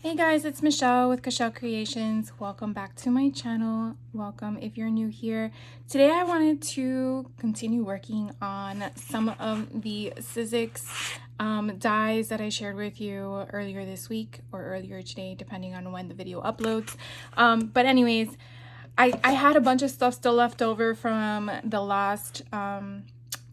Hey guys, it's Michelle with Michelle Creations. Welcome back to my channel. Welcome if you're new here. Today I wanted to continue working on some of the Sizzix dies that I shared with you earlier this week or earlier today, depending on when the video uploads. But anyways, I had a bunch of stuff still left over from the last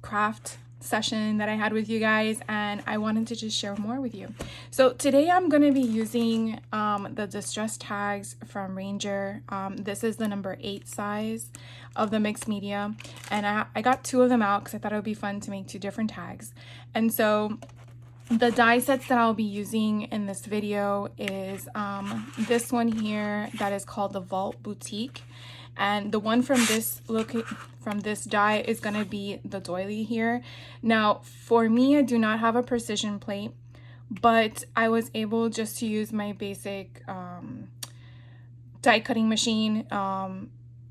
craft session that I had with you guys, and I wanted to just share more with you. So today I'm going to be using the distress tags from Ranger. This is the number 8 size of the mixed media, and I got 2 of them out because I thought it would be fun to make 2 different tags. And so the die sets that I'll be using in this video is this one here that is called the Vault Boutique. And the one from this die is going to be the doily here. Now, for me, I do not have a precision plate, but I was able just to use my basic die cutting machine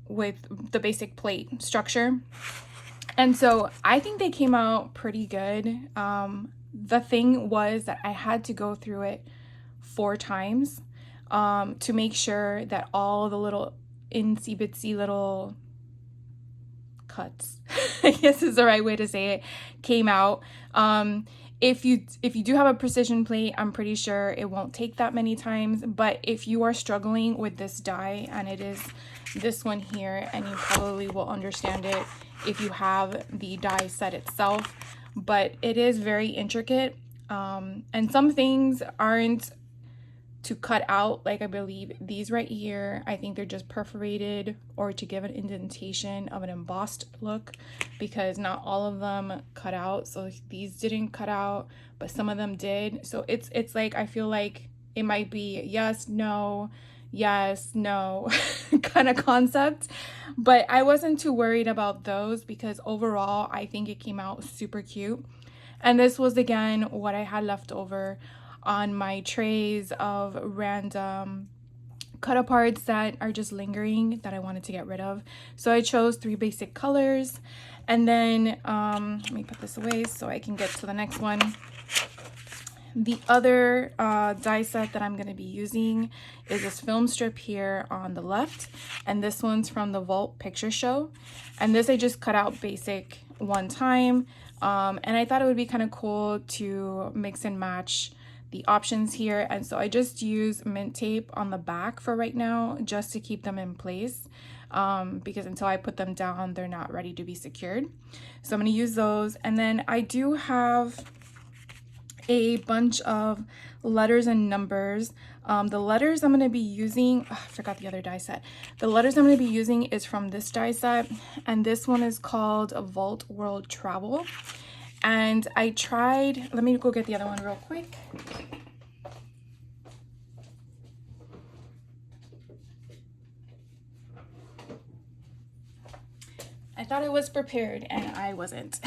with the basic plate structure. And so I think they came out pretty good. The thing was that I had to go through it 4 times to make sure that all the little itsy bitsy little cuts, I guess is the right way to say it, came out. If you do have a precision plate, I'm pretty sure it won't take that many times. But if you are struggling with this die, and it is this one here, and you probably will understand it if you have the die set itself, but it is very intricate, and some things aren't to cut out, like I believe these right here, I think they're just perforated or to give an indentation of an embossed look, because not all of them cut out. So these didn't cut out, but some of them did. So it's like, I feel like it might be yes, no, yes, no kind of concept, but I wasn't too worried about those because overall I think it came out super cute. And this was again what I had left over on my trays of random cut aparts that are just lingering that I wanted to get rid of. So I chose 3 basic colors, and then let me put this away so I can get to the next one. The other die set that I'm going to be using is this film strip here on the left, and this one's from the Vault Picture Show, and this I just cut out basic one time, and I thought it would be kind of cool to mix and match the options here. And so I just use mint tape on the back for right now just to keep them in place, because until I put them down they're not ready to be secured. So I'm going to use those, and then I do have a bunch of letters and numbers. The letters I'm going to be using, I forgot the other die set. The letters I'm going to be using is from this die set, and this one is called Vault World Travel. And I tried, let me go get the other one real quick. I thought I was prepared and I wasn't.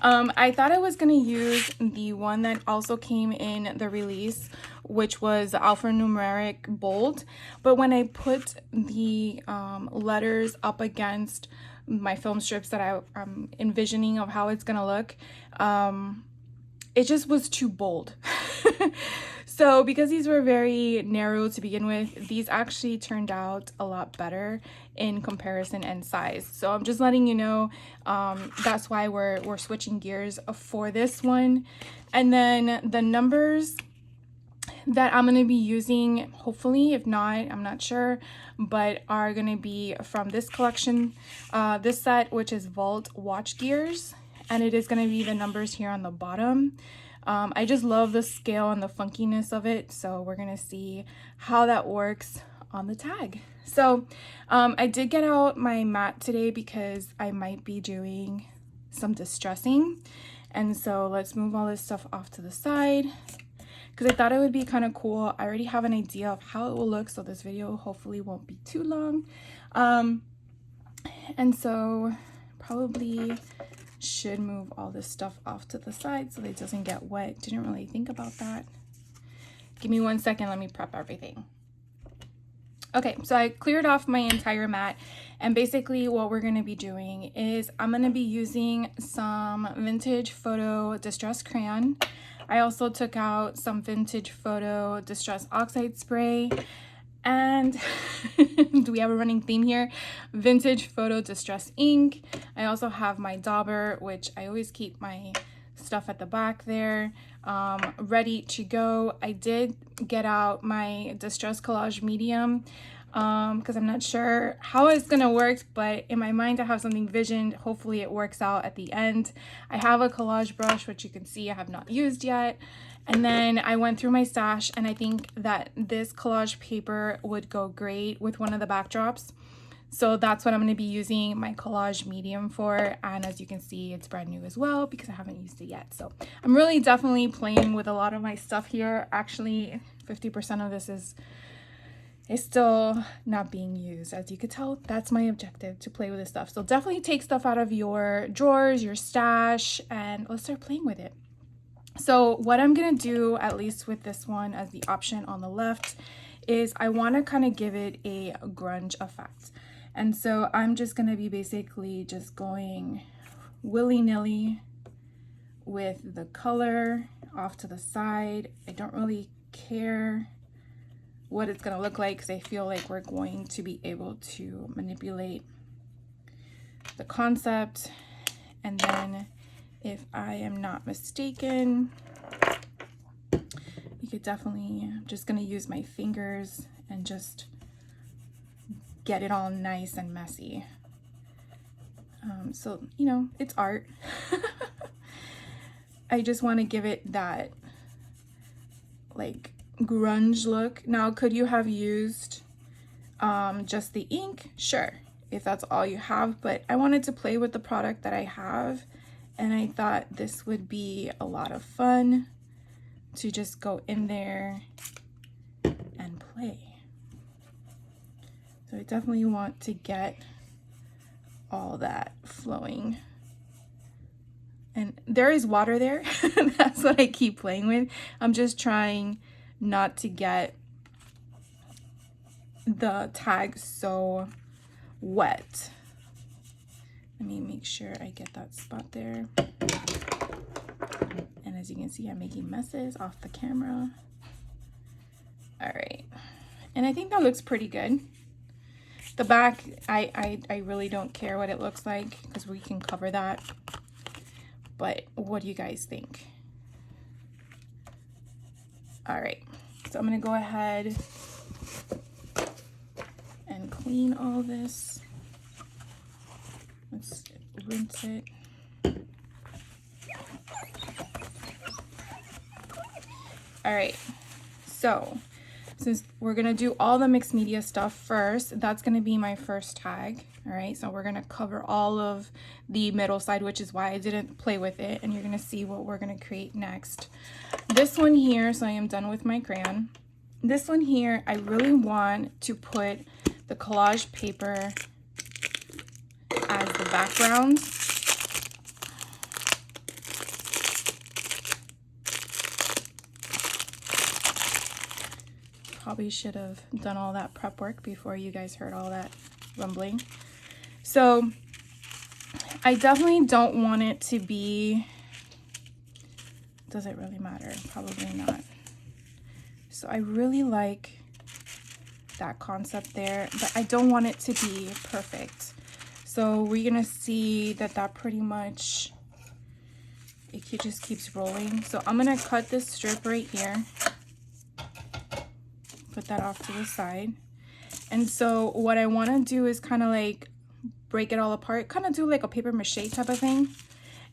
I thought I was going to use the one that also came in the release, which was alphanumeric bold. But when I put the letters up against my film strips that I'm envisioning of how it's going to look, it just was too bold. So because these were very narrow to begin with, these actually turned out a lot better in comparison and size. So I'm just letting you know, that's why we're switching gears for this one. And then the numbers that I'm going to be using, hopefully, if not, I'm not sure, but are going to be from this collection, this set, which is Vault Watch Gears, and it is going to be the numbers here on the bottom. I just love the scale and the funkiness of it, so we're going to see how that works on the tag. So I did get out my mat today because I might be doing some distressing, and so let's move all this stuff off to the side, because I thought it would be kind of cool. I already have an idea of how it will look, so this video hopefully won't be too long. And so probably should move all this stuff off to the side so that it doesn't get wet. Didn't really think about that. Give me 1 second, let me prep everything. Okay, so I cleared off my entire mat, and basically what we're going to be doing is I'm going to be using some vintage photo distress crayon. I also took out some vintage photo distress oxide spray, and do we have a running theme here? Vintage photo distress ink. I also have my dauber, which I always keep my stuff at the back there, ready to go. I did get out my distress collage medium because I'm not sure how it's gonna work, but in my mind I have something visioned. Hopefully it works out at the end. I have a collage brush, which you can see I have not used yet. And then I went through my stash, and I think that this collage paper would go great with one of the backdrops. So that's what I'm going to be using my collage medium for. And as you can see, it's brand new as well because I haven't used it yet. So I'm really definitely playing with a lot of my stuff here. Actually, 50% of this is still not being used. As you could tell, that's my objective, to play with this stuff. So definitely take stuff out of your drawers, your stash, and let's start playing with it. So what I'm gonna do, at least with this one as the option on the left, is I want to kind of give it a grunge effect. And so I'm just gonna be basically just going willy-nilly with the color off to the side. I don't really care what it's gonna look like because I feel like we're going to be able to manipulate the concept. And then, if I am not mistaken, you could definitely, I'm just gonna use my fingers and just get it all nice and messy. So, you know, it's art. I just want to give it that like grunge look. Now, could you have used just the ink? Sure, if that's all you have, but I wanted to play with the product that I have. And I thought this would be a lot of fun to just go in there and play. So I definitely want to get all that flowing. And there is water there. That's what I keep playing with. I'm just trying not to get the tag so wet. Let me make sure I get that spot there. And as you can see, I'm making messes off the camera. All right. And I think that looks pretty good. The back, I really don't care what it looks like because we can cover that. But what do you guys think? All right. So I'm going to go ahead and clean all this. Let's rinse it. All right, so since we're gonna do all the mixed media stuff first, that's gonna be my first tag. All right, so we're gonna cover all of the middle side, which is why I didn't play with it, and you're gonna see what we're gonna create next. This one here, so I am done with my crayon. This one here, I really want to put the collage paper as the background. Probably should have done all that prep work before you guys heard all that rumbling. So I definitely don't want it to be, does it really matter? Probably not. So I really like that concept there, but I don't want it to be perfect. So we're gonna see that pretty much, it just keeps rolling. So I'm gonna cut this strip right here. Put that off to the side. And so what I want to do is kind of like break it all apart, kind of do like a paper mache type of thing,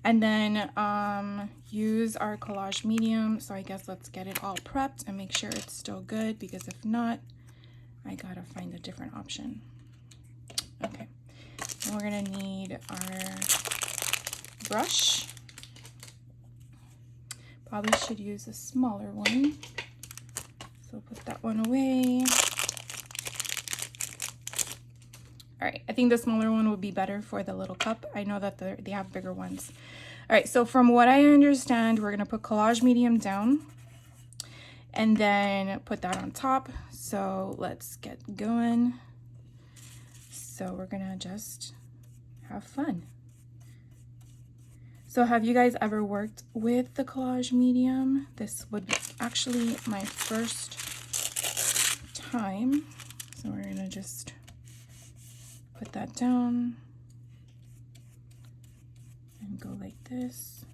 and then use our collage medium. So I guess let's get it all prepped and make sure it's still good, because if not, I gotta find a different option. Okay, and we're gonna need our brush. Probably should use a smaller one. So put that one away. All right, I think the smaller one would be better for the little cup. I know that they have bigger ones. All right, so from what I understand, we're gonna put collage medium down and then put that on top. So let's get going. So we're gonna just have fun. So have you guys ever worked with the collage medium? This would be actually my first time. So we're gonna just put that down and go like this.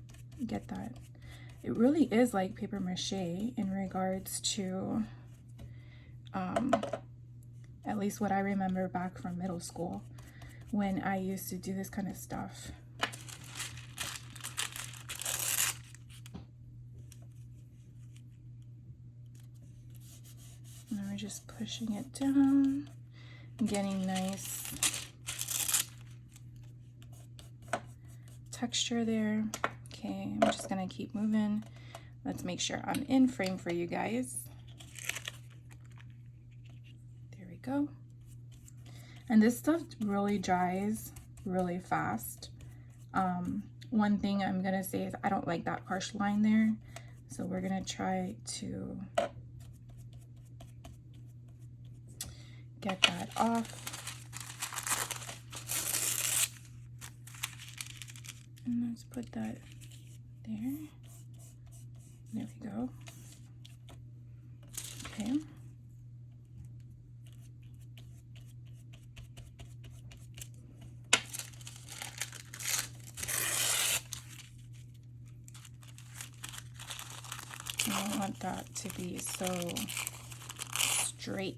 Get that. It really is like paper mache in regards to at least what I remember back from middle school when I used to do this kind of stuff. And we're just pushing it down, getting nice texture there. Okay, I'm just gonna keep moving. Let's make sure I'm in frame for you guys. There we go. And this stuff really dries really fast. One thing I'm gonna say is I don't like that harsh line there. So we're gonna try to get that off. And let's put that there. There we go. Okay. I don't want that to be so straight.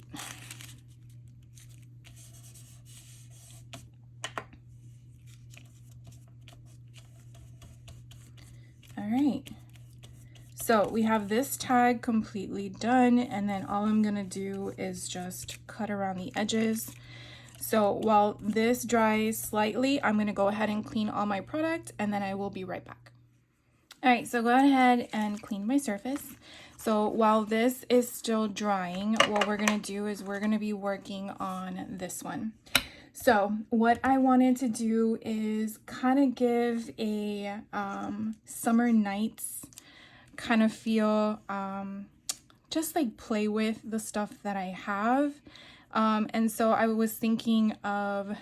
All right. So we have this tag completely done, and then all I'm gonna do is just cut around the edges. So while this dries slightly, I'm gonna go ahead and clean all my product, and then I will be right back. All right, so go ahead and clean my surface. So while this is still drying, what we're gonna do is we're gonna be working on this one. So what I wanted to do is kind of give a summer nights kind of feel, just like play with the stuff that I have. And so I was thinking of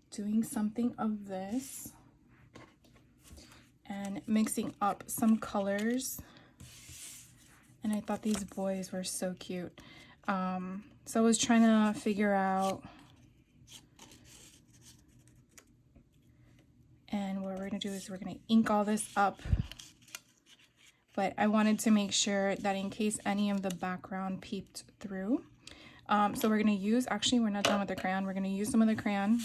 doing something of this and mixing up some colors. And I thought these boys were so cute. So I was trying to figure out, and what we're gonna do is we're gonna ink all this up. But I wanted to make sure that in case any of the background peeped through. So we're gonna use, actually we're not done with the crayon, we're gonna use some of the crayon.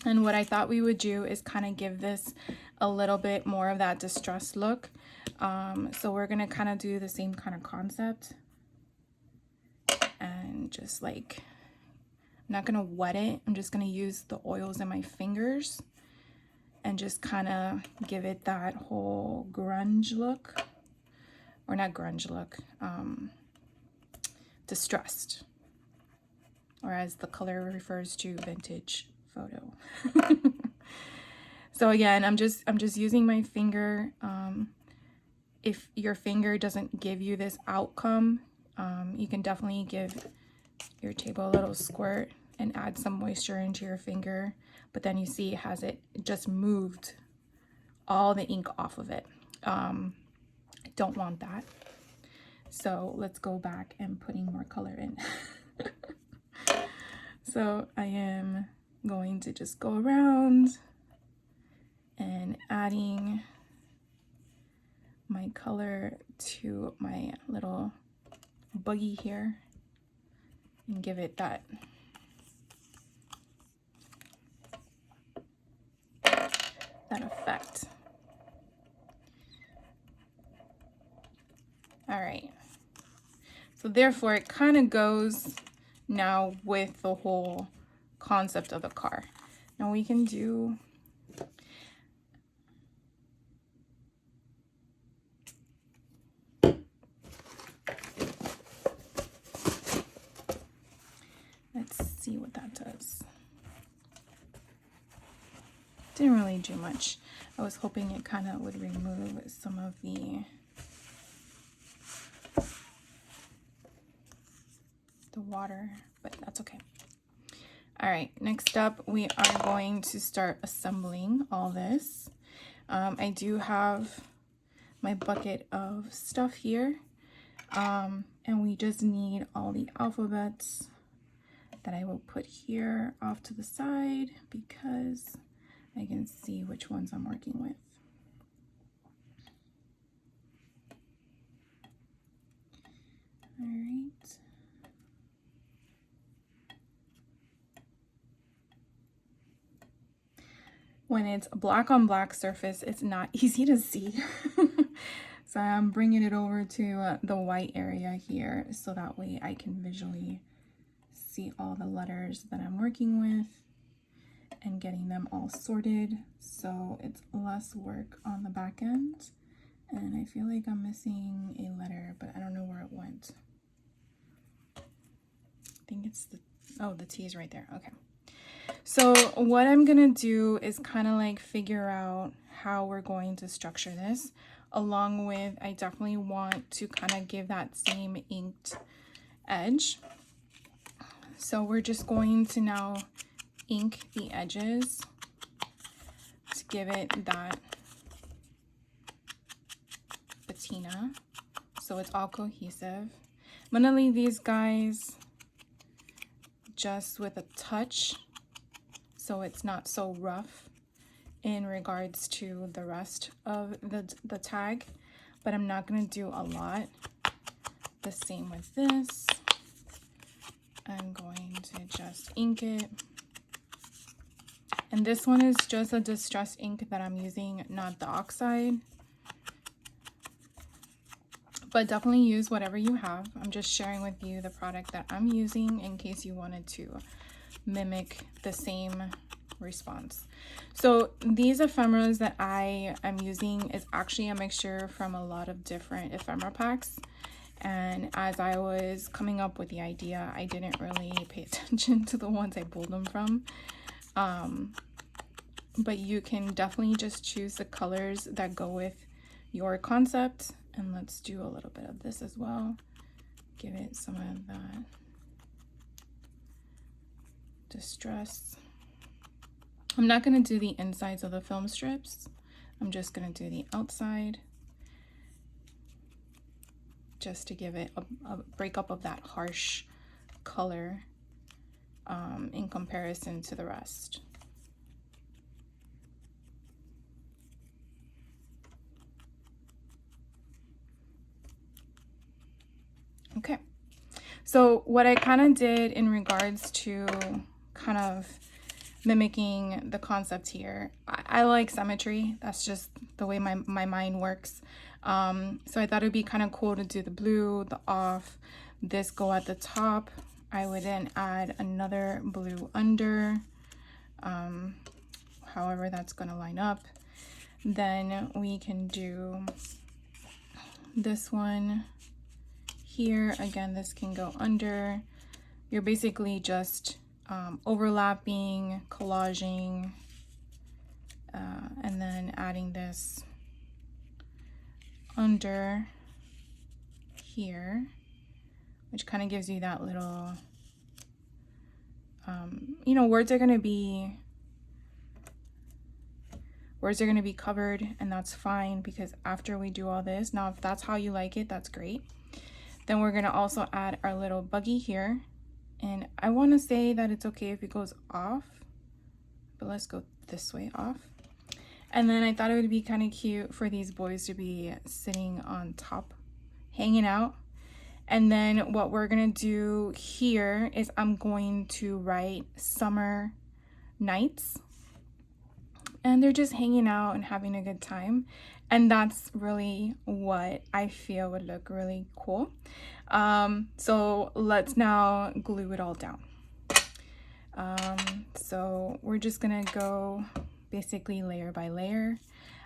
And what I thought we would do is kind of give this a little bit more of that distressed look. So we're gonna kind of do the same kind of concept. And just like, I'm not gonna wet it, I'm just gonna use the oils in my fingers and just kind of give it that whole grunge look. Or not grunge look, distressed. Or as the color refers to, vintage photo. So again, I'm just using my finger. If your finger doesn't give you this outcome, you can definitely give your table a little squirt and add some moisture into your finger. But then you see it has it just moved all the ink off of it. I don't want that. So let's go back and putting more color in. So I am going to just go around and adding my color to my little buggy here and give it that effect. All right, so therefore it kind of goes now with the whole concept of the car. Now we can do, let's see what that does. Didn't really do much. I was hoping it kind of would remove some of the water, but that's okay. All right, next up we are going to start assembling all this. I do have my bucket of stuff here, and we just need all the alphabets that I will put here off to the side because I can see which ones I'm working with. All right. When it's black on black surface, it's not easy to see. So I'm bringing it over to the white area here so that way I can visually see all the letters that I'm working with and getting them all sorted, so it's less work on the back end. And I feel like I'm missing a letter, but I don't know where it went. I think it's the T is right there. Okay. So what I'm gonna do is kind of like figure out how we're going to structure this, along with I definitely want to kind of give that same inked edge. So we're just going to now ink the edges to give it that patina so it's all cohesive. I'm gonna leave these guys just with a touch so it's not so rough in regards to the rest of the tag, but I'm not going to do a lot. The same with this. I'm going to just ink it. And this one is just a distress ink that I'm using, not the oxide. But definitely use whatever you have. I'm just sharing with you the product that I'm using in case you wanted to mimic the same response. So these ephemeras that I am using is actually a mixture from a lot of different ephemera packs. And as I was coming up with the idea, I didn't really pay attention to the ones I pulled them from. But you can definitely just choose the colors that go with your concept. And let's do a little bit of this as well. Give it some of that distress. I'm not going to do the insides of the film strips. I'm just going to do the outside just to give it a breakup of that harsh color in comparison to the rest. Okay, so what I kind of did in regards to kind of mimicking the concept here, I like symmetry. That's just the way my mind works. So I thought it'd be kind of cool to do the blue, the off, this go at the top. I would then add another blue under, however that's going to line up. Then we can do this one here. Again, this can go under. You're basically just overlapping, collaging, and then adding this under here, which kind of gives you that little, you know, words are going to be covered, and that's fine because after we do all this, now if that's how you like it, that's great. Then we're going to also add our little buggy here. And I want to say that it's okay if it goes off, but let's go this way off. And then I thought it would be kind of cute for these boys to be sitting on top, hanging out. And then what we're going to do here is I'm going to write summer nights. And they're just hanging out and having a good time. And that's really what I feel would look really cool. So let's now glue it all down. So we're just gonna go basically layer by layer.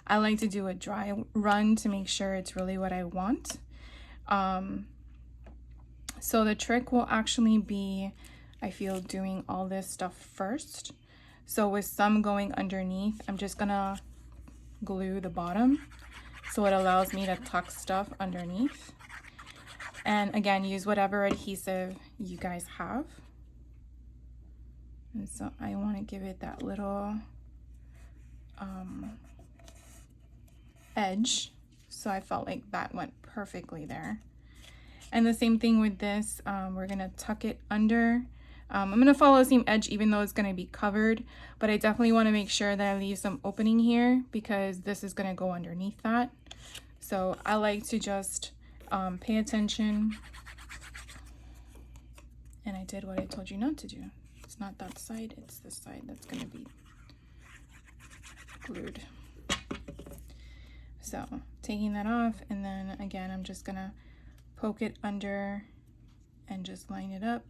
I like to do a dry run to make sure it's really what I want. So the trick will actually be, I feel, doing all this stuff first. So with some going underneath, I'm just gonna glue the bottom so it allows me to tuck stuff underneath. And again, use whatever adhesive you guys have. And so I want to give it that little edge. So I felt like that went perfectly there. And the same thing with this, we're gonna tuck it under. I'm gonna follow the same edge even though it's gonna be covered, but I definitely wanna make sure that I leave some opening here because this is gonna go underneath that. So I like to just pay attention. And I did what I told you not to do. It's not that side, it's this side that's gonna be glued. So taking that off, and then again, I'm just gonna poke it under and just line it up.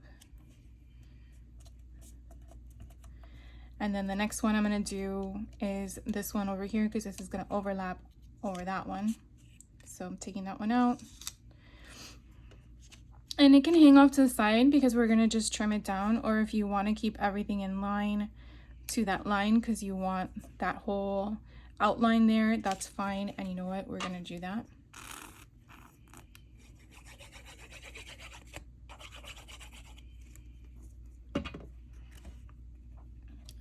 And then the next one I'm gonna do is this one over here because this is gonna overlap over that one. So I'm taking that one out. And it can hang off to the side because we're gonna just trim it down, or if you wanna keep everything in line to that line because you want that whole outline there, that's fine. And you know what, we're gonna do that.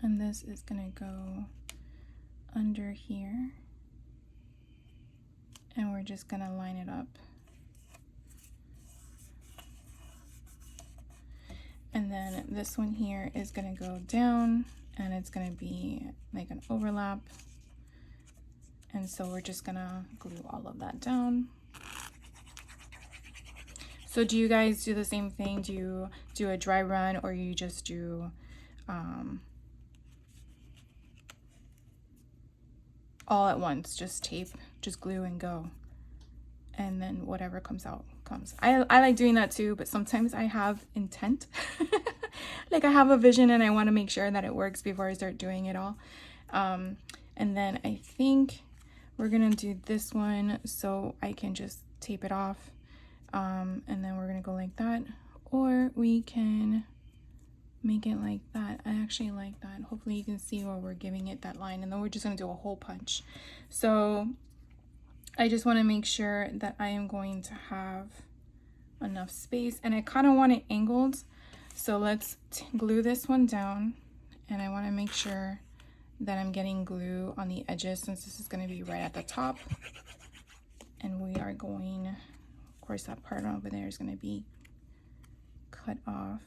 And this is gonna go under here. And we're just gonna line it up. And then this one here is gonna go down and it's gonna be like an overlap. And so we're just gonna glue all of that down. So do you guys do the same thing? Do you do a dry run, or you just do all at once, just tape, just glue and go, and then whatever comes out comes? I like doing that too, but sometimes I have intent. Like I have a vision and I want to make sure that it works before I start doing it all. And then I think we're gonna do this one so I can just tape it off, and then we're gonna go like that, or we can make it like that. I actually like that. Hopefully you can see where we're giving it that line, and then we're just gonna do a hole punch. So I just want to make sure that I am going to have enough space, and I kind of want it angled. So let's glue this one down, and I want to make sure that I'm getting glue on the edges since this is going to be right at the top. And we are going, of course, that part over there is going to be cut off.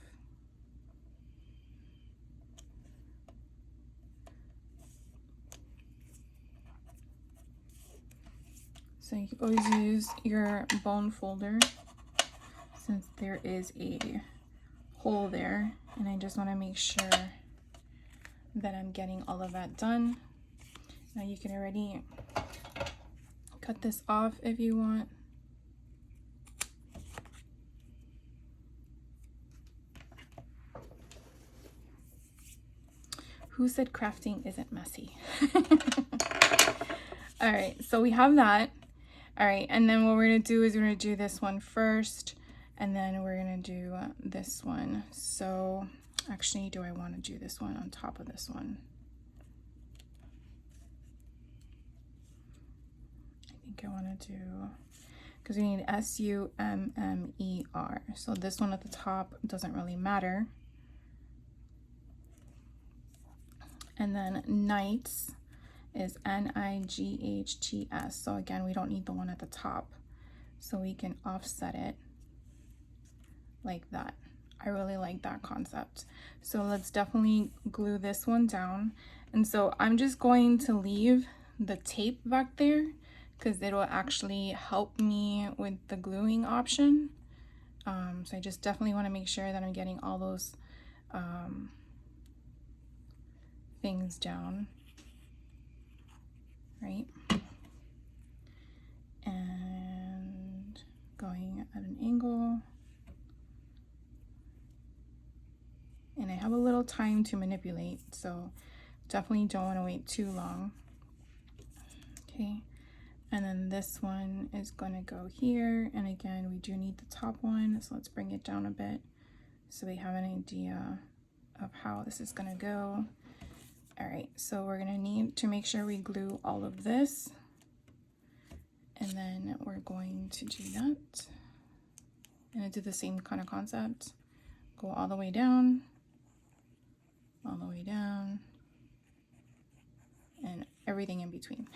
So you can always use your bone folder since there is a hole there, and I just want to make sure that I'm getting all of that done. Now you can already cut this off if you want. Who said crafting isn't messy? All right, so we have that. All right, and then what we're gonna do is we're gonna do this one first, and then we're gonna do this one. So actually, do I want to do this one on top of this one? I think I want to do, because we need S-U-M-M-E-R. So this one at the top doesn't really matter. And then Nights is N-I-G-H-T-S. So again, we don't need the one at the top. So we can offset it like that. I really like that concept. So let's definitely glue this one down. And so I'm just going to leave the tape back there because it'll actually help me with the gluing option. So I just definitely want to make sure that I'm getting all those things down, right? And going at an angle. And I have a little time to manipulate, so definitely don't want to wait too long. Okay, and then this one is going to go here, and again we do need the top one, so let's bring it down a bit so we have an idea of how this is going to go. All right, so we're going to need to make sure we glue all of this, and then we're going to do that. I'm going to do the same kind of concept, go all the way down, all the way down, and everything in between.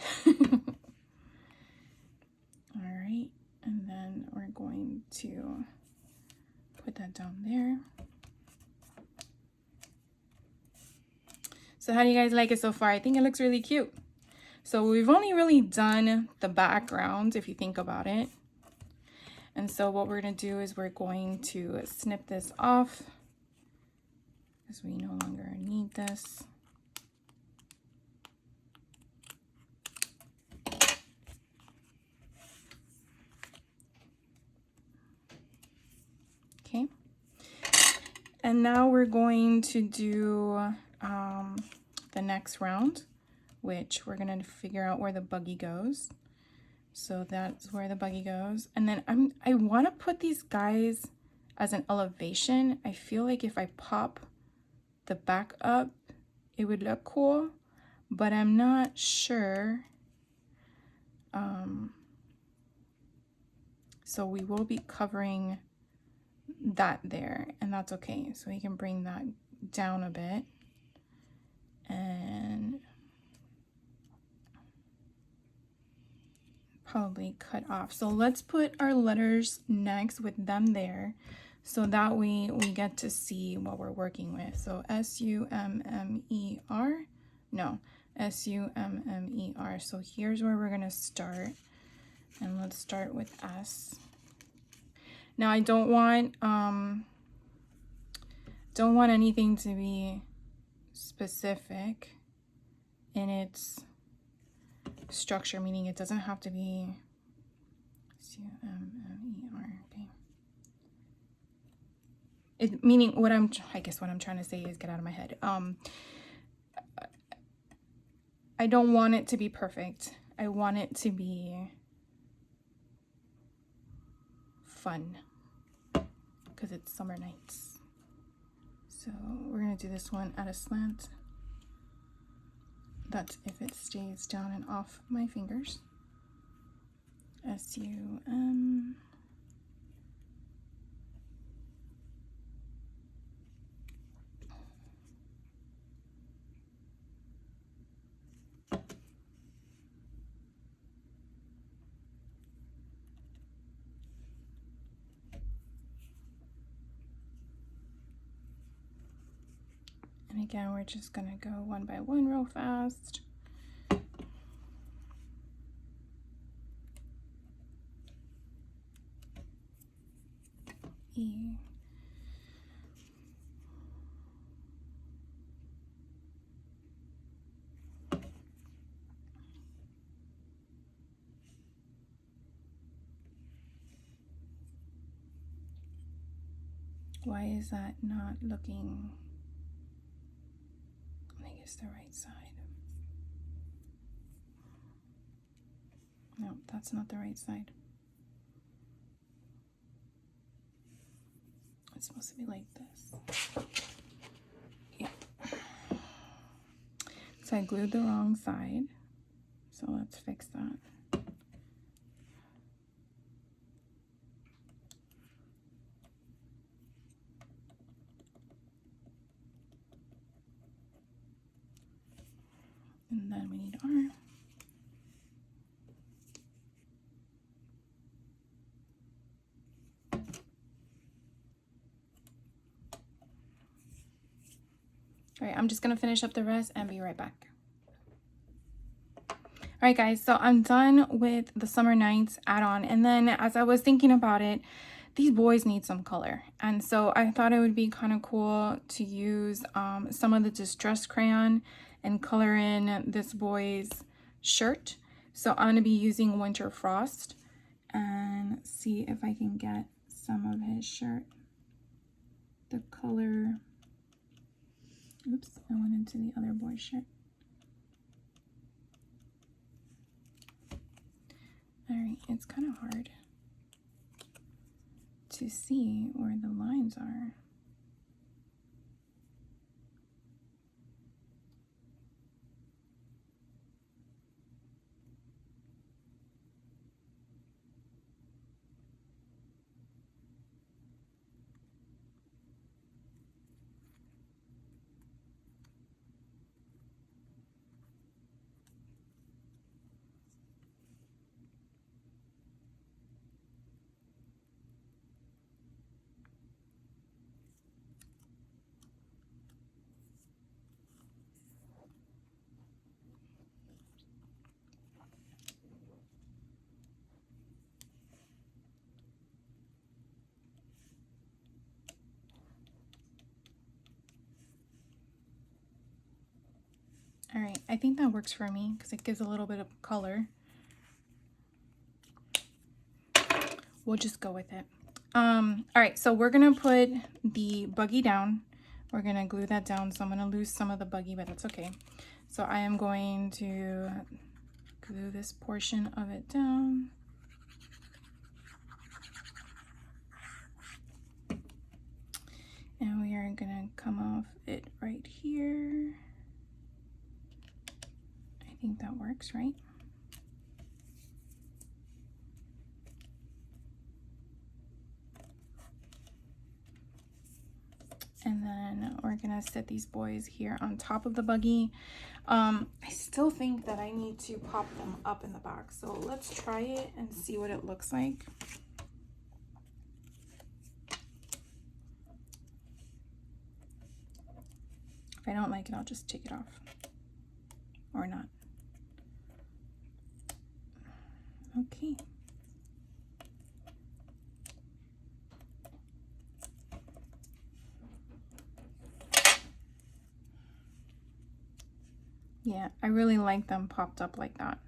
right, and then we're going to put that down there. So how do you guys like it so far? I think it looks really cute. So we've only really done the background, if you think about it. And so what we're going to do is we're going to snip this off because we no longer need this. Okay. And now we're going to do the next round, which we're going to figure out where the buggy goes. So that's where the buggy goes. And then I want to put these guys as an elevation. I feel like if I pop the back up, it would look cool, but I'm not sure. So we will be covering that there, and that's okay. So we can bring that down a bit and probably cut off. So let's put our letters next with them there, so that we get to see what we're working with. So S-U-M-M-E-R, no, S-U-M-M-E-R. So here's where we're gonna start, and let's start with S. Now I don't want anything to be specific in its structure, meaning it doesn't have to be S-U-M-M-E-R. Okay. Meaning I guess what I'm trying to say is, get out of my head. I don't want it to be perfect. I want it to be fun because it's summer nights. So we're gonna do this one at a slant. That's if it stays down and off my fingers. S-U-M. And again, we're just gonna go one by one real fast. E. Why is that not looking like it's the right side? No, that's not the right side. It's supposed to be like this. Yeah. So I glued the wrong side. So let's fix that. And then we need R. All right, I'm just gonna finish up the rest and be right back. All right, guys, so I'm done with the Summer Nights add-on. And then as I was thinking about it, these boys need some color. And so I thought it would be kind of cool to use some of the Distress Crayon and color in this boy's shirt. So I'm gonna be using Winter Frost and see if I can get some of his shirt. The color, oops, I went into the other boy's shirt. All right, it's kind of hard to see where the lines are. right, I think that works for me because it gives a little bit of color. We'll just go with it. All right, so we're gonna put the buggy down. We're gonna glue that down, so I'm gonna lose some of the buggy, but that's okay. So I am going to glue this portion of it down. And we are gonna come off it right here. I think that works, right? And then we're gonna set these boys here on top of the buggy. I still think that I need to pop them up in the back. So let's try it and see what it looks like. If I don't like it, I'll just take it off or not. Okay. Yeah, I really like them popped up like that.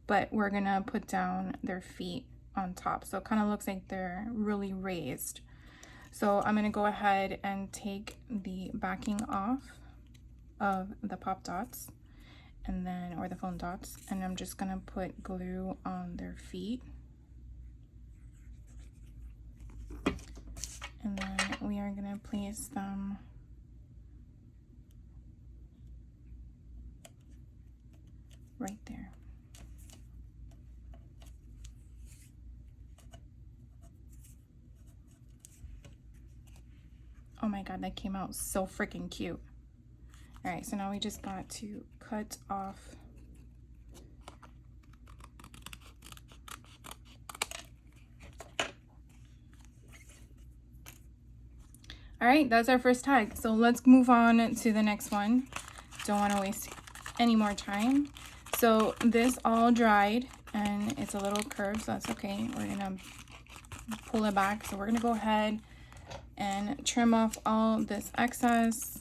But we're gonna put down their feet on top. So it kind of looks like they're really raised. So I'm gonna go ahead and take the backing off of the pop dots and then, or the foam dots, and I'm just gonna put glue on their feet. And then we are gonna place them right there. Oh my god, that came out so freaking cute. All right, so now we just got to cut off all right, that's our first tag. So let's move on to the next one. Don't want to waste any more time. So this all dried and it's a little curved, so that's okay. We're gonna pull it back. So we're gonna go ahead and trim off all this excess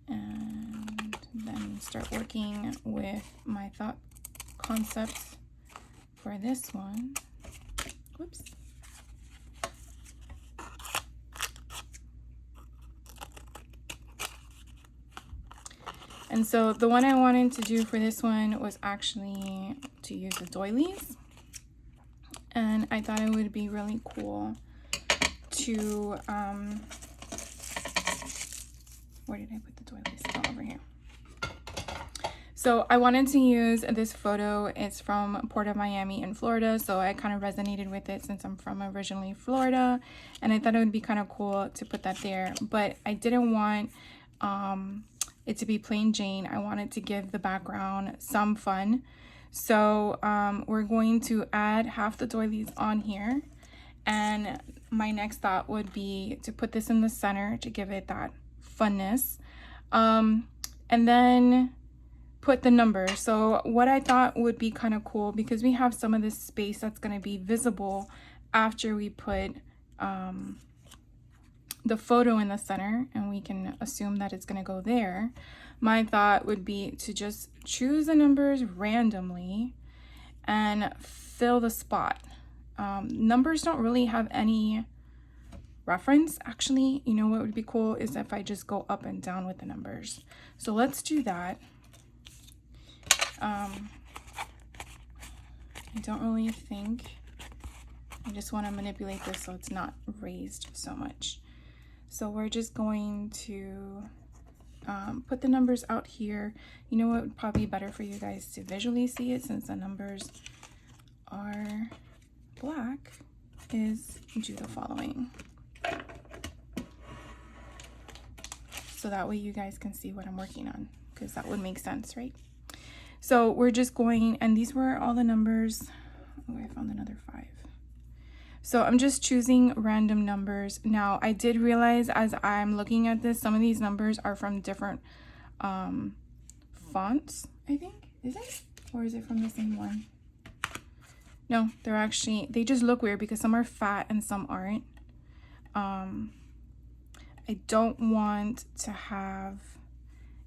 and then start working with my thought concepts for this one. Whoops. And so the one I wanted to do for this one was actually to use the doilies. And I thought it would be really cool to, where did I put the doilies? Oh, over here. So I wanted to use this photo. It's from Port of Miami in Florida. So I kind of resonated with it since I'm from originally Florida. And I thought it would be kind of cool to put that there. But I didn't want it to be plain Jane. I wanted to give the background some fun. So we're going to add half the doilies on here. And my next thought would be to put this in the center to give it that funness. And then put the numbers. So what I thought would be kind of cool, because we have some of this space that's going to be visible after we put the photo in the center, and we can assume that it's going to go there. My thought would be to just choose the numbers randomly and fill the spot. Numbers don't really have any reference. Actually, you know what would be cool is if I just go up and down with the numbers. So let's do that. I don't really think, I just want to manipulate this so it's not raised so much. So we're just going to put the numbers out here. You know what would probably be better for you guys to visually see it, since the numbers are black, is do the following. So that way you guys can see what I'm working on, because that would make sense, right? So we're just going, and these were all the numbers. Oh, I found another 5. So I'm just choosing random numbers. Now I did realize as I'm looking at this, some of these numbers are from different fonts, I think. Is it? Or is it from the same one? No, they're actually, they just look weird because some are fat and some aren't. I don't want to have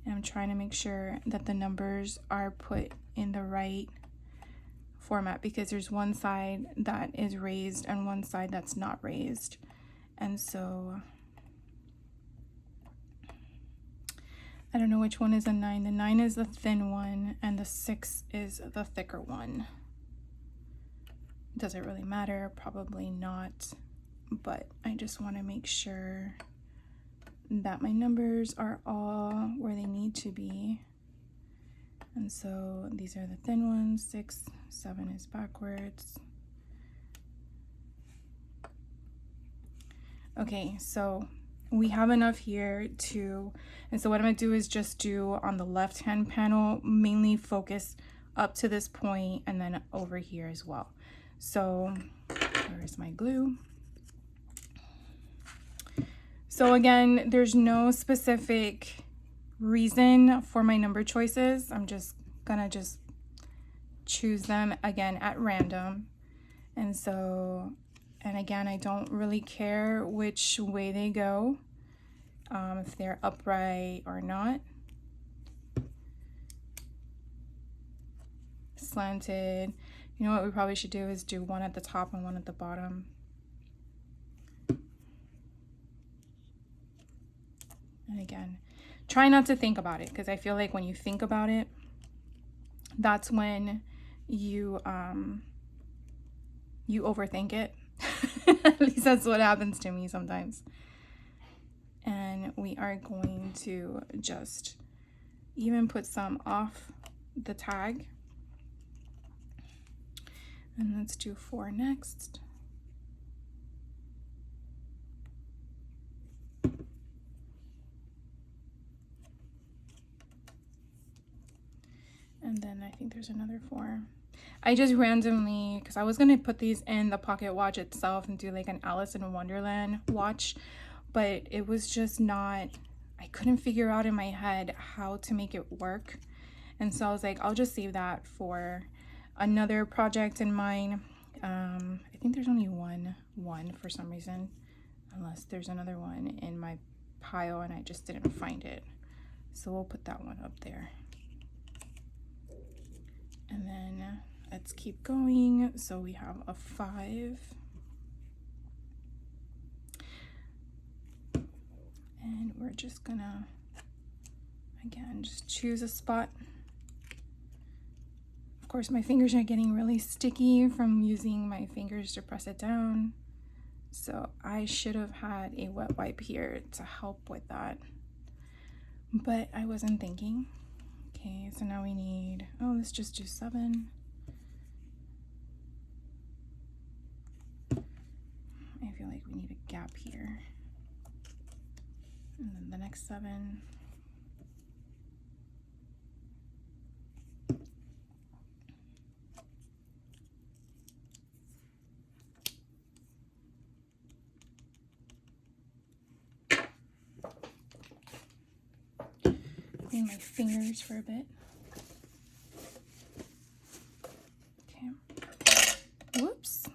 And I'm trying to make sure that the numbers are put in the right format, because there's one side that is raised and one side that's not raised. And so I don't know which one is a 9. The 9 is the thin one and the 6 is the thicker one. Does it really matter? Probably not, but I just want to make sure that my numbers are all where they need to be. And so these are the thin ones. 6, 7 is backwards. Okay, so we have enough here to, and so what I'm gonna do is just do on the left hand panel, mainly focus up to this point and then over here as well. So where's my glue? So again, there's no specific reason for my number choices. I'm just gonna choose them again at random. And so, and again, I don't really care which way they go, if they're upright or not. Slanted. You know what we probably should do is do one at the top and one at the bottom. And again, try not to think about it, because I feel like when you think about it, that's when you overthink it. At least that's what happens to me sometimes. And we are going to just even put some off the tag. And let's do 4 next. And then I think there's another 4. I just randomly, because I was going to put these in the pocket watch itself and do like an Alice in Wonderland watch, but it was just not, I couldn't figure out in my head how to make it work. And so I was like, I'll just save that for another project in mine. I think there's only one for some reason, unless there's another one in my pile and I just didn't find it. So we'll put that one up there. And then let's keep going. So we have a 5. And we're just gonna, again, just choose a spot. Of course, my fingers are getting really sticky from using my fingers to press it down. So I should have had a wet wipe here to help with that. But I wasn't thinking. Okay, so now we need, oh, let's just do 7. I feel like we need a gap here. And then the next 7. Clean my fingers for a bit. Okay. Whoops.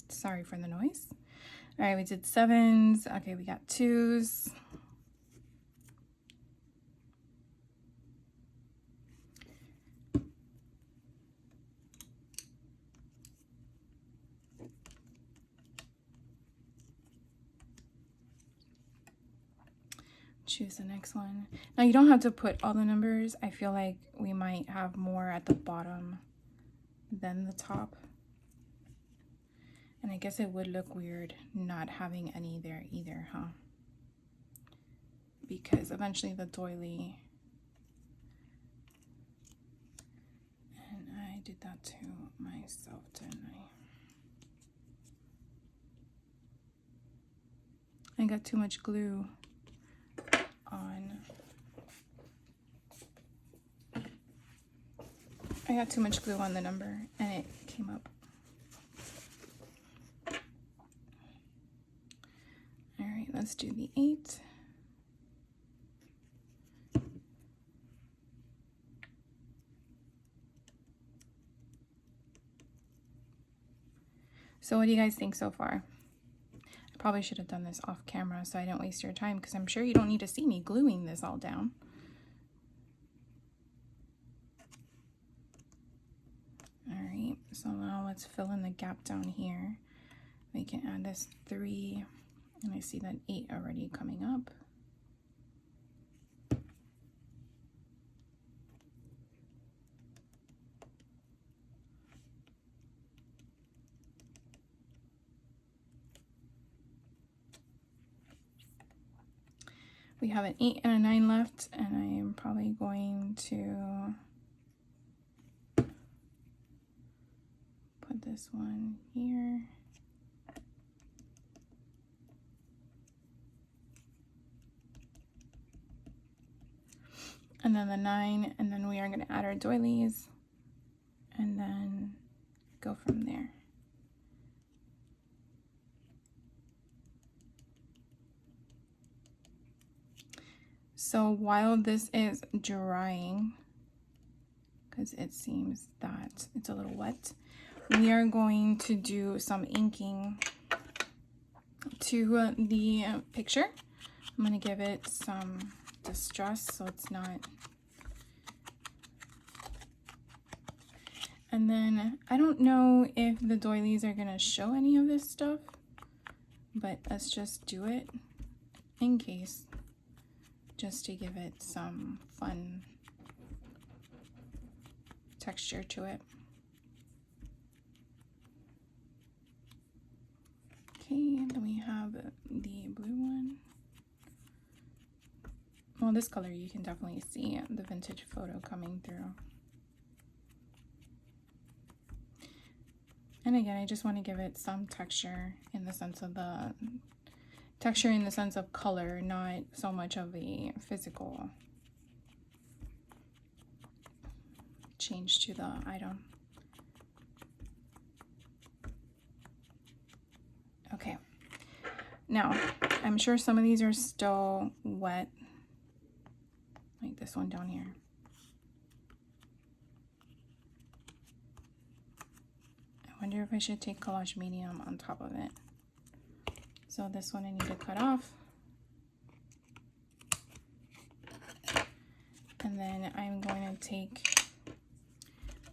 Sorry for the noise. All right, we did 7s. Okay, we got 2s. Choose the next one. Now you don't have to put all the numbers. I feel like we might have more at the bottom than the top. And I guess it would look weird not having any there either, huh? Because eventually the doily, and I did that to myself, didn't I? I got too much glue on. I got too much glue on the number and it came up. All right, let's do the 8. So what do you guys think so far? I probably should have done this off camera so I didn't waste your time, because I'm sure you don't need to see me gluing this all down. All right, so now let's fill in the gap down here. We can add this 3, and I see that 8 already coming up. We have an 8 and a 9 left, and I am probably going to put this one here. And then the 9, and then we are going to add our doilies and then go from there. So while this is drying, because it seems that it's a little wet, we are going to do some inking to the picture. I'm going to give it some distress so it's not. And then I don't know if the doilies are going to show any of this stuff, but let's just do it in case, just to give it some fun texture to it. Okay, then we have the blue one. Well, this color you can definitely see the vintage photo coming through. And again, I just want to give it some texture in the sense of color, not so much of a physical change to the item. Okay, now I'm sure some of these are still wet, like this one down here. I wonder if I should take collage medium on top of it. So this one I need to cut off. And then I'm going to take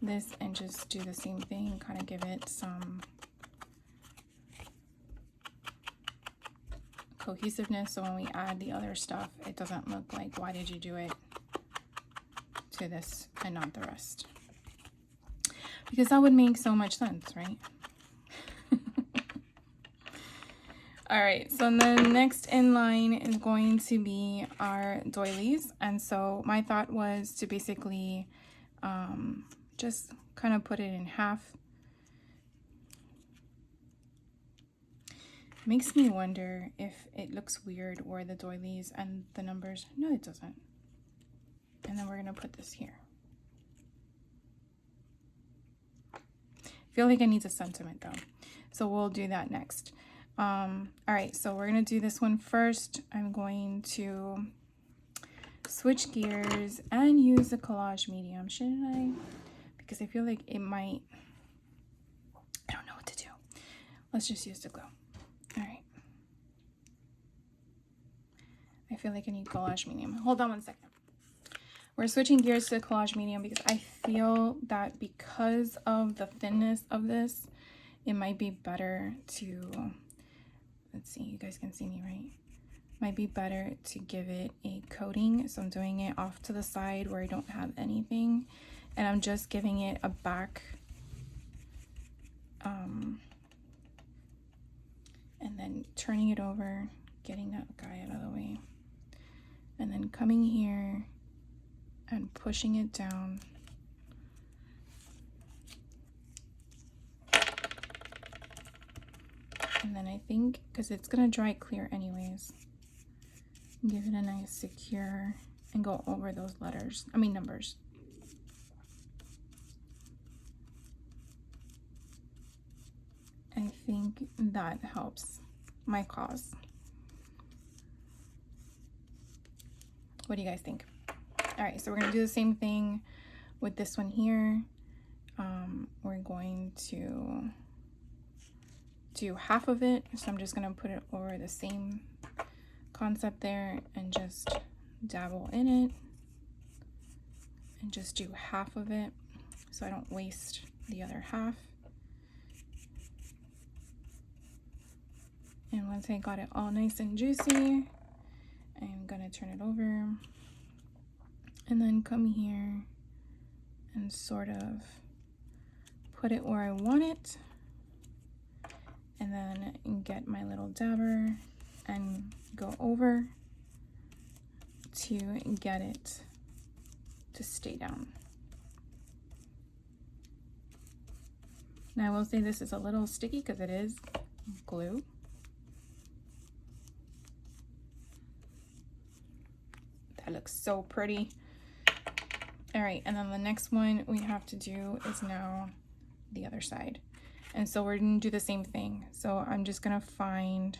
this and just do the same thing, kind of give it some cohesiveness, so when we add the other stuff, it doesn't look like, why did you do it to this and not the rest? Because that would make so much sense, right? All right, so the next in line is going to be our doilies. And so my thought was to basically just kind of put it in half. Makes me wonder if it looks weird where the doilies and the numbers, no it doesn't. And then we're gonna put this here. I feel like it needs a sentiment though, so we'll do that next. All right, so we're gonna do this one first. I'm going to switch gears and use the collage medium. Shouldn't I? Because I feel like it might, I don't know what to do. Let's just use the glue. All right. I feel like I need collage medium. Hold on one second. We're switching gears to collage medium because I feel that because of the thinness of this, it might be better to, let's see, you guys can see me, right? Might be better to give it a coating. So I'm doing it off to the side where I don't have anything. And I'm just giving it a back. And then turning it over, getting that guy out of the way. And then coming here and pushing it down. And then I think, because it's gonna dry clear anyways, give it a nice secure and go over those numbers. I think that helps my cause. What do you guys think? All right, so we're gonna do the same thing with this one here. We're going to do half of it. So I'm just gonna put it over the same concept there and just dabble in it and just do half of it so I don't waste the other half. And once I got it all nice and juicy, I'm gonna turn it over and then come here and sort of put it where I want it, and then get my little dabber and go over to get it to stay down. Now I will say this is a little sticky because it is glue. That looks so pretty. All right, and then the next one we have to do is now the other side. And so we're gonna do the same thing. So I'm just gonna find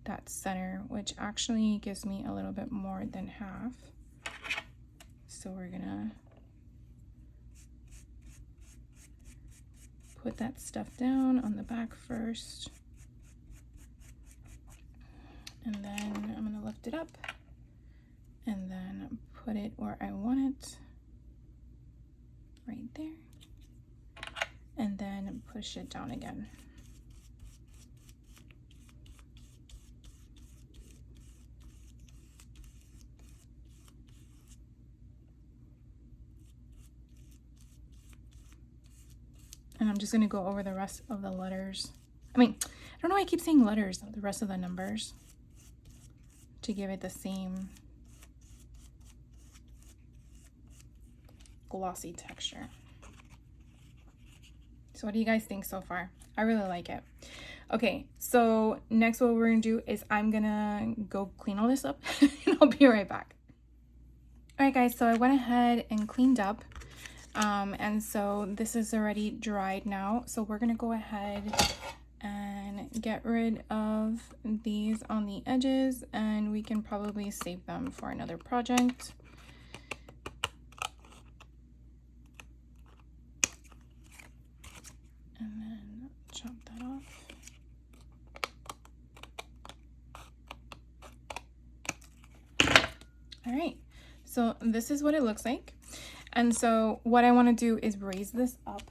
that center, which actually gives me a little bit more than half. So we're gonna put that stuff down on the back first. And then I'm gonna lift it up and then put it where I want it, right there. And then push it down again. And I'm just gonna go over the rest of the letters. I mean, I don't know why I keep saying letters, the rest of the numbers, to give it the same glossy texture. So what do you guys think so far? I really like it. Okay, so next what we're gonna do is I'm gonna go clean all this up and I'll be right back. All right guys, so I went ahead and cleaned up. And so this is already dried now. So we're gonna go ahead and get rid of these on the edges, and we can probably save them for another project. And then chop that off. All right, so this is what it looks like. And so what I want to do is raise this up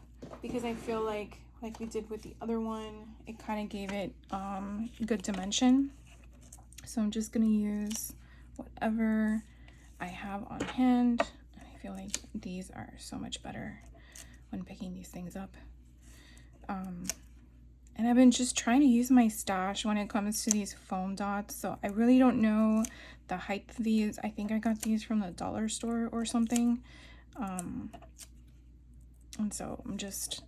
because I feel like we did with the other one, it kind of gave it good dimension. So I'm just going to use whatever I have on hand. I feel like these are so much better when picking these things up. And I've been just trying to use my stash when it comes to these foam dots. So I really don't know the height of these. I think I got these from the dollar store or something. And so I'm just,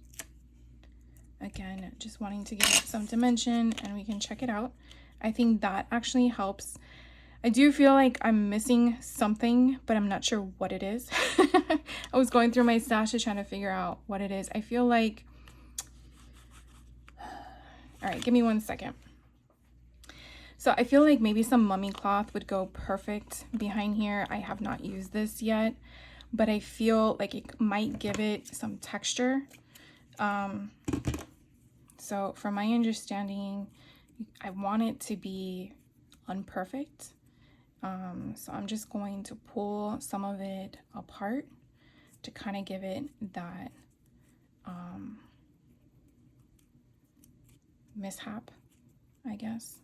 again, just wanting to give it some dimension, and we can check it out. I think that actually helps. I do feel like I'm missing something, but I'm not sure what it is. I was going through my stashes trying to figure out what it is. I feel like, all right, give me 1 second. So I feel like maybe some mummy cloth would go perfect behind here. I have not used this yet, but I feel like it might give it some texture. So from my understanding, I want it to be unperfect. So I'm just going to pull some of it apart to kind of give it that mishap, I guess.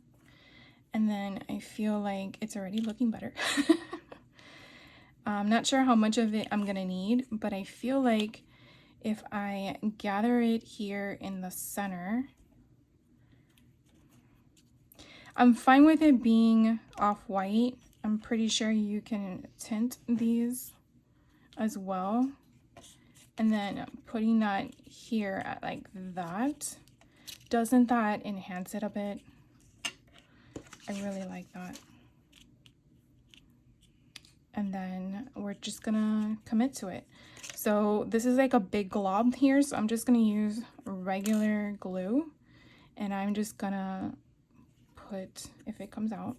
And then I feel like it's already looking better. I'm not sure how much of it I'm gonna need, but I feel like if I gather it here in the center, I'm fine with it being off-white. I'm pretty sure you can tint these as well. And then putting that here at like that, doesn't that enhance it a bit? I really like that. And then we're just gonna commit to it. So this is like a big glob here, so I'm just gonna use regular glue, and I'm just gonna put, if it comes out,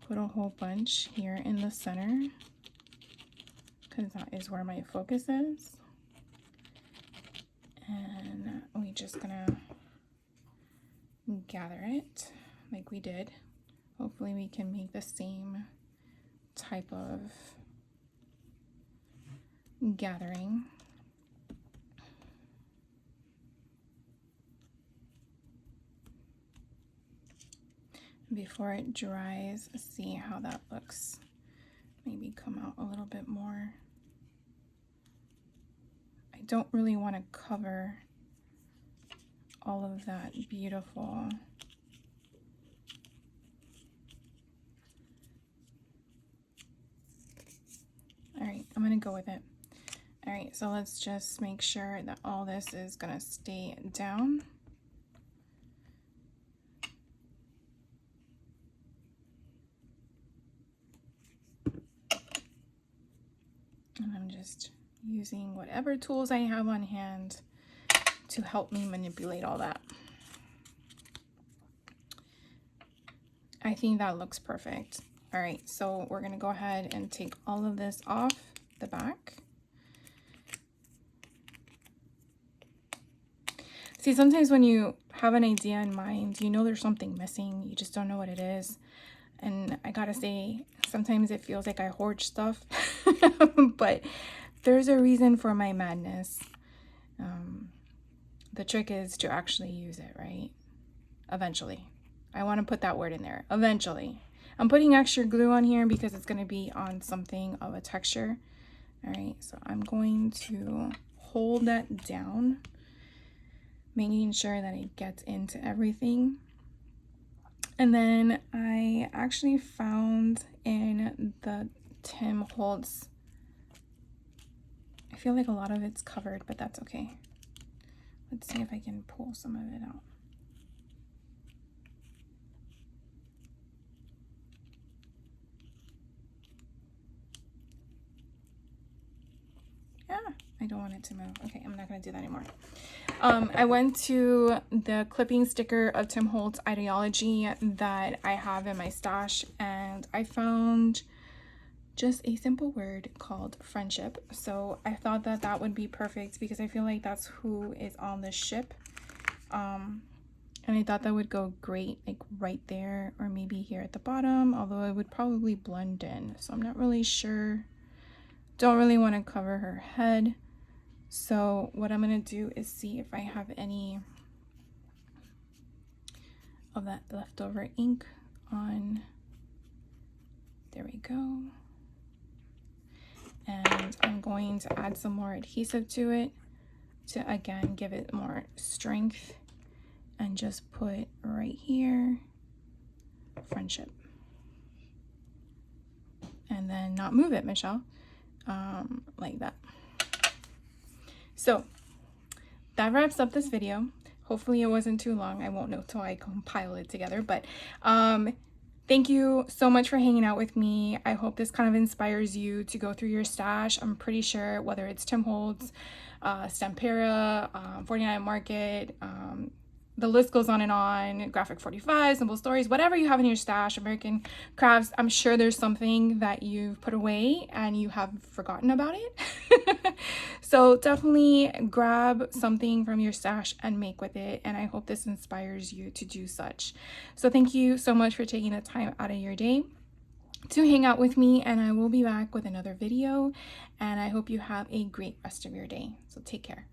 put a whole bunch here in the center, because that is where my focus is. And we're just gonna gather it like we did. Hopefully we can make the same type of gathering. Before it dries, see how that looks. Maybe come out a little bit more. I don't really want to cover all of that beautiful all right, I'm gonna go with it. All right, so let's just make sure that all this is gonna stay down. And I'm just using whatever tools I have on hand to help me manipulate all that. I think that looks perfect. All right, so we're gonna go ahead and take all of this off the back. See, sometimes when you have an idea in mind, you know there's something missing, you just don't know what it is. And I gotta say, sometimes it feels like I hoard stuff, but there's a reason for my madness. The trick is to actually use it, right? Eventually. I want to put that word in there, eventually. I'm putting extra glue on here because it's going to be on something of a texture. All right, so I'm going to hold that down, making sure that it gets into everything. And then I actually found in the Tim Holtz, I feel like a lot of it's covered, but that's okay. Let's see if I can pull some of it out. Yeah, I don't want it to move. Okay, I'm not gonna do that anymore. I went to the clipping sticker of Tim Holtz Ideology that I have in my stash, and I found just a simple word called friendship. So I thought that that would be perfect because I feel like that's who is on the ship. And I thought that would go great like right there, or maybe here at the bottom, although it would probably blend in. So I'm not really sure. Don't really want to cover her head. So what I'm going to do is see if I have any of that leftover ink on. There we go. And I'm going to add some more adhesive to it to again give it more strength, and just put right here friendship, and then not move it, Michelle, like that. So that wraps up this video. Hopefully it wasn't too long. I won't know till I compile it together, but thank you so much for hanging out with me. I hope this kind of inspires you to go through your stash. I'm pretty sure whether it's Tim Holtz, Stampera, 49 Market, the list goes on, Graphic 45, Simple Stories, whatever you have in your stash, American Crafts, I'm sure there's something that you've put away and you have forgotten about it. So definitely grab something from your stash and make with it, and I hope this inspires you to do such. So thank you so much for taking the time out of your day to hang out with me, and I will be back with another video, and I hope you have a great rest of your day. So take care.